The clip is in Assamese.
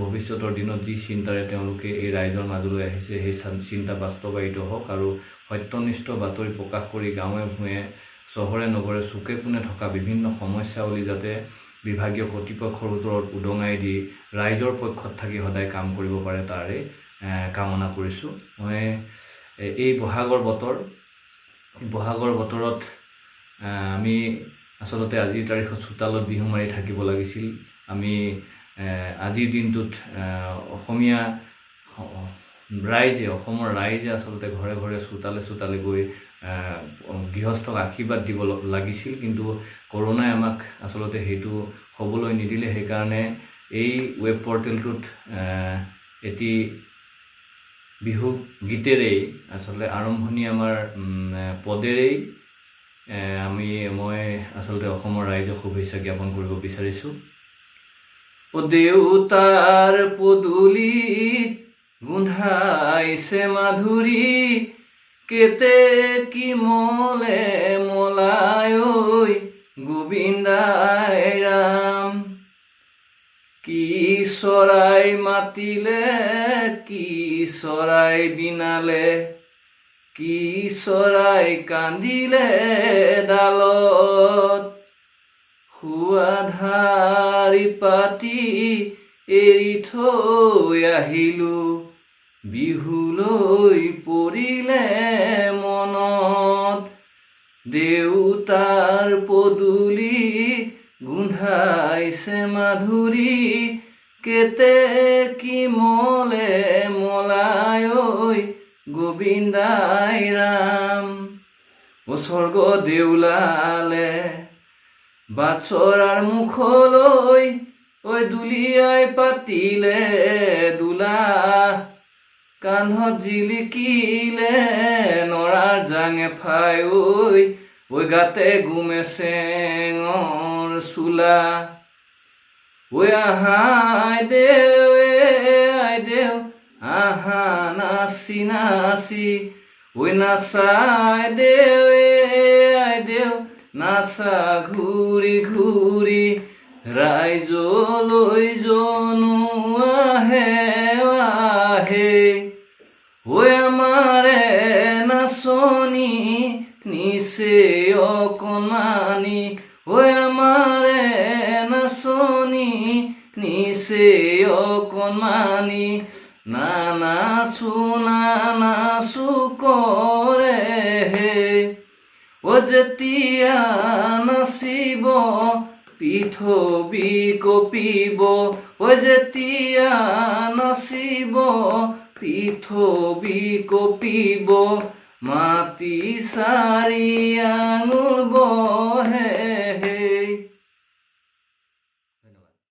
ভৱিষ্যতৰ দিনত যি চিন্তাৰে তেওঁলোকে এই ৰাইজৰ মাজলৈ আহিছে সেই চিন্তা বাস্তৱায়িত হওক আৰু সত্যনিষ্ঠ বাতৰি প্ৰকাশ কৰি গাঁৱে ভূঞে চহৰে নগৰে চুকে কোণে থকা বিভিন্ন সমস্যাৱলী যাতে বিভাগীয় কৰ্তৃপক্ষৰ ওপৰত উদঙাই দি ৰাইজৰ পক্ষত থাকি সদায় কাম কৰিব পাৰে তাৰে কামনা কৰিছোঁ। মই এই বহাগৰ বতৰত আমি আচলতে আজিৰ তাৰিখত চোতালত বিহু মাৰি থাকিব লাগিছিল। আমি আজিৰ দিনটোত অসমীয়া অসমৰ ৰাইজে আচলতে ঘৰে ঘৰে চোতালে গৈ গৃহস্থক আশীৰ্বাদ দিব লাগিছিল, কিন্তু কৰোনাই আমাক আচলতে সেইটো হ'বলৈ নিদিলে। সেইকাৰণে এই ৱেব পৰ্টেলটোত এটি বিহু গীতেৰেই আচলতে আৰম্ভণি আমাৰ পদেৰেই মই আচলতে অসমৰ ৰাইজক শুভেচ্ছা জ্ঞাপন কৰিব বিচাৰিছোঁ। ও দেউতাৰ পদূলিত গোন্ধাইছে মাধুৰী, কেতে কি মলে মলাই ঐ গোবিন্দাই ৰাম। কি চৰাই মাতিলে, কি চৰাই বিনালে, কি চৰাই কান্দিলে ডালত। সুৱাধাৰি পাতি এৰি থৈ আহিলো, বিহুলৈ পৰিলে মনত। দেউতাৰ পদূলি গোন্ধাইছে মাধুৰী, কেতে কি মলে মলাই ঐ গোবিন্দাই ৰাম। ও স্বৰ্গ দেউলালে বাটচৰাৰ মুখলৈ, ঐ দুলিয়াই পাতিলে দোলা। কান্ধত জিলিকিলে নৰাৰ জাং এফাই ঐ গাতে গুমে চেঙৰ চোলা। ঐ আহাই দেউ আই দেউ আহা নাচি নাচি, ঐ নাচাই দেউ আই দেউ নাচা ঘূৰি ঘূৰি। ৰাইজলৈ জনো আহে আহে, ঐ আমাৰে নাচনি নিচে অকণমানি, ঐ আমাৰে নাচনি নিচে অকণমানি। নানাচো কৰে হে, ও যেতিয়া নাচিব পৃথিৱী কঁপিব, ও যেতিয়া নাচিব পৃথিৱী কঁপিব। মাটি চাৰি আঙুল বহে